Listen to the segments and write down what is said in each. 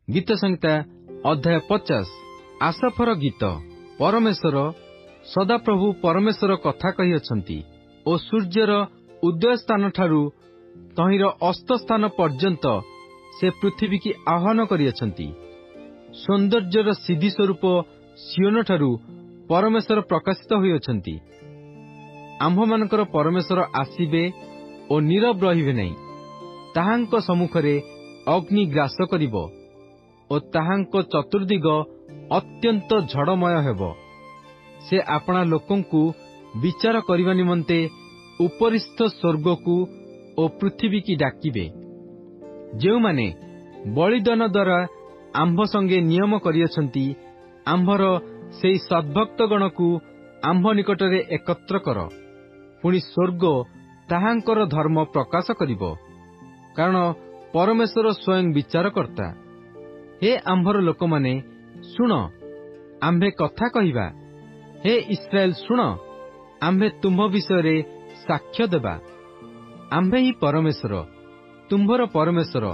ଗୀତ ସଂହିତା ଅଧ୍ୟାୟ 50। ଆସଫର ଗୀତ। ପରମେଶ୍ୱର ସଦାପ୍ରଭୁ ପରମେଶ୍ୱର କଥା କହିଅଛନ୍ତି ଓ ସୂର୍ଯ୍ୟର ଉଦୟ ସ୍ଥାନଠାରୁ ତହିଁର ଅସ୍ତ ସ୍ଥାନ ପର୍ଯ୍ୟନ୍ତ ସେ ପୃଥିବୀକି ଆହ୍ୱାନ କରିଅଛନ୍ତି। ସୌନ୍ଦର୍ଯ୍ୟର ସିଦ୍ଧି ସ୍ୱରୂପ ସିଓନଠାରୁ ପରମେଶ୍ୱର ପ୍ରକାଶିତ ହୋଇଅଛନ୍ତି। ଆମ୍ଭମାନଙ୍କର ପରମେଶ୍ୱର ଆସିବେ ଓ ନୀରବ ରହିବେ ନାହିଁ। ତାହାଙ୍କ ସମ୍ମୁଖରେ ଅଗ୍ନି ଗ୍ରାସ କରିବ ଓ ତାହାଙ୍କ ଚତୁର୍ଦିଗ ଅତ୍ୟନ୍ତ ଝଡ଼ମୟ ହେବ। ସେ ଆପଣା ଲୋକଙ୍କୁ ବିଚାର କରିବା ନିମନ୍ତେ ଉପରିସ୍ଥ ସ୍ୱର୍ଗକୁ ଓ ପୃଥିବୀକି ଡାକିବେ। ଯେଉଁମାନେ ବଳିଦାନ ଦ୍ୱାରା ଆମ୍ଭ ସଙ୍ଗେ ନିୟମ କରିଅଛନ୍ତି, ଆମ୍ଭର ସେହି ସଦ୍ଭକ୍ତଗଣକୁ ଆମ୍ଭ ନିକଟରେ ଏକତ୍ର କର। ପୁଣି ସ୍ୱର୍ଗ ତାହାଙ୍କର ଧର୍ମ ପ୍ରକାଶ କରିବ, କାରଣ ପରମେଶ୍ୱର ସ୍ୱୟଂ ବିଚାରକର୍ତ୍ତା। ହେ ଆମ୍ଭର ଲୋକମାନେ, ଶୁଣ, ଆମ୍ଭେ କଥା କହିବା। ହେ ଇସ୍ରାଏଲ, ଶୁଣ, ଆମ୍ଭେ ତୁମ୍ଭ ବିଷୟରେ ସାକ୍ଷ୍ୟ ଦେବା। ଆମ୍ଭେ ହିଁ ପରମେଶ୍ୱର, ତୁମ୍ଭର ପରମେଶ୍ୱର।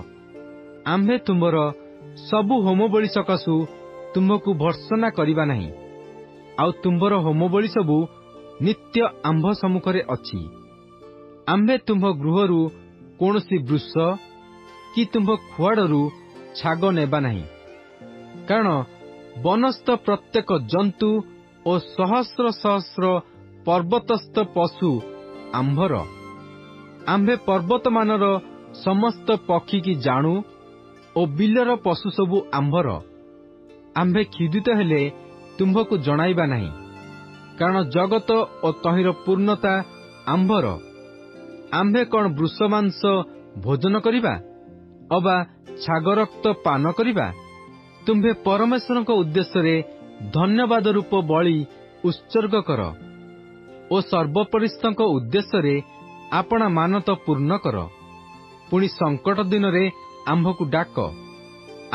ଆମ୍ଭେ ତୁମ୍ଭର ସବୁ ହୋମବଳି ସକାଶୁ ତୁମ୍ଭକୁ ଭର୍ତ୍ସନା କରିବା ନାହିଁ। ଆଉ ତୁମ୍ଭର ହୋମବଳି ସବୁ ନିତ୍ୟ ଆମ୍ଭ ସମ୍ମୁଖରେ ଅଛି। ଆମ୍ଭେ ତୁମ୍ଭ ଗୃହରୁ କୌଣସି ବୃଷ କି ତୁମ୍ଭ ଖୁଆଡ଼ରୁ ଛାଗ ନେବା ନାହିଁ, କାରଣ ବନସ୍ଥ ପ୍ରତ୍ୟେକ ଜନ୍ତୁ ଓ ସହସ୍ର ସହସ୍ର ପର୍ବତସ୍ଥ ପଶୁ ଆମ୍ଭର। ଆମ୍ଭେ ପର୍ବତମାନର ସମସ୍ତ ପକ୍ଷୀକି ଜାଣୁ ଓ ବିଲର ପଶୁ ସବୁ ଆମ୍ଭର। ଆମ୍ଭେ କ୍ଷୁଧିତ ହେଲେ ତୁମ୍ଭକୁ ଜଣାଇବା ନାହିଁ, କାରଣ ଜଗତ ଓ ତହିଁର ପୂର୍ଣ୍ଣତା ଆମ୍ଭର। ଆମ୍ଭେ କ'ଣ ବୃଷ ମାଂସ ଭୋଜନ କରିବା ଅବା ଛାଗ ରକ୍ତ ପାନ କରିବା? ତୁମ୍ଭେ ପରମେଶ୍ୱରଙ୍କ ଉଦ୍ଦେଶ୍ୟରେ ଧନ୍ୟବାଦ ରୂପ ବଳି ଉତ୍ସର୍ଗ କର ଓ ସର୍ବୋପରିସ୍ଥଙ୍କ ଉଦ୍ଦେଶ୍ୟରେ ଆପଣା ମାନତ ପୂର୍ଣ୍ଣ କର। ପୁଣି ସଙ୍କଟ ଦିନରେ ଆମ୍ଭକୁ ଡାକ,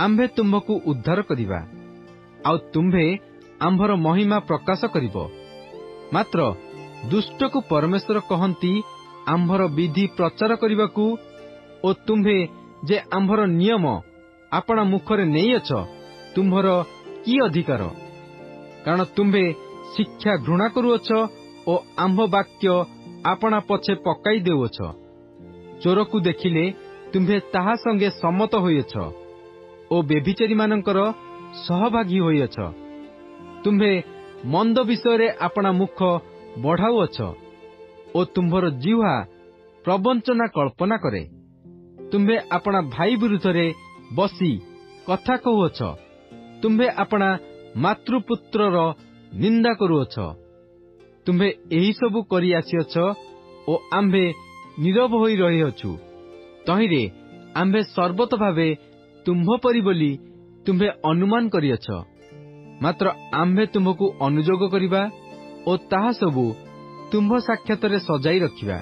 ଆମ୍ଭେ ତୁମ୍ଭକୁ ଉଦ୍ଧାର କରିବା, ଆଉ ତୁମ୍ଭେ ଆମ୍ଭର ମହିମା ପ୍ରକାଶ କରିବ। ମାତ୍ର ଦୁଷ୍ଟକୁ ପରମେଶ୍ୱର କହନ୍ତି ଆମ୍ଭର ବିଧି ପ୍ରଚାର କରିବାକୁ, ଓ ତୁମ୍ଭେ ଯେ ଆମ୍ଭର ନିୟମ ଆପଣା ମୁଖରେ ନେଇଅଛ, ତୁମ୍ଭର କି ଅଧିକାର? କାରଣ ତୁମ୍ଭେ ଶିକ୍ଷା ଘୃଣା କରୁଅଛ ଓ ଆମ୍ଭ ବାକ୍ୟ ଆପଣା ପଛେ ପକାଇ ଦେଉଅଛ। ଚୋରକୁ ଦେଖିଲେ ତୁମ୍ଭେ ତାହା ସଙ୍ଗେ ସମ୍ମତ ହୋଇଅଛ ଓ ବ୍ୟଭିଚାରୀମାନଙ୍କର ସହଭାଗୀ ହୋଇଅଛ। ତୁମ୍ଭେ ମନ୍ଦ ବିଷୟରେ ଆପଣା ମୁଖ ବଢ଼ାଉଅଛ ଓ ତୁମ୍ଭର ଜିହ୍ୱା ପ୍ରବଞ୍ଚନା କଳ୍ପନା କରେ। ତୁମ୍ଭେ ଆପଣା ଭାଇ ବିରୁଦ୍ଧରେ ବସି କଥା କହୁଅଛ। ତୁମ୍ଭେ ଆପଣା ମାତୃପୁତ୍ରର ନିନ୍ଦା କରୁଅଛ। ତୁମ୍ଭେ ଏହିସବୁ କରି ଆସିଅଛ ଓ ଆମ୍ଭେ ନୀରବ ହୋଇ ରହିଅଛୁ। ତହିଁରେ ଆମ୍ଭେ ସର୍ବତ ଭାବେ ତୁମ୍ଭ ପରି ବୋଲି ତୁମ୍ଭେ ଅନୁମାନ କରିଅଛ। ମାତ୍ର ଆମ୍ଭେ ତୁମ୍ଭକୁ ଅନୁଯୋଗ କରିବା ଓ ତାହା ସବୁ ତୁମ୍ଭ ସାକ୍ଷାତରେ ସଜାଇ ରଖିବା।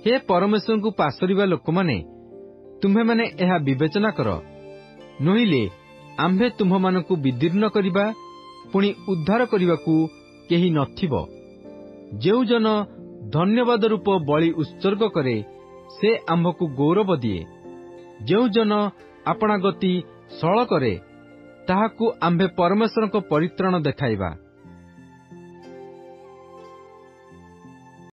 ହେ ପରମେଶ୍ୱରଙ୍କୁ ପାଶୋରିବା ଲୋକମାନେ, ତୁମ୍ଭେମାନେ ଏହା ବିବେଚନା କର। ନୋହିଲେ ଆମ୍ଭେ ତୁମ୍ଭମାନଙ୍କୁ ବିଦୀର୍ଣ୍ଣ କରିବା, ପୁଣି ଉଦ୍ଧାର କରିବାକୁ କେହି ନଥିବ। ଯେଉଁ ଜନ ଧନ୍ୟବାଦ ରୂପ ବଳି ଉତ୍ସର୍ଗ କରେ, ସେ ଆମ୍ଭକୁ ଗୌରବ ଦିଏ। ଯେଉଁ ଜନ ଆପଣା ଗତି ସଳ କରେ, ତାହାକୁ ଆମ୍ଭେ ପରମେଶ୍ୱରଙ୍କ ପରିତ୍ରାଣ ଦେଖାଇବା।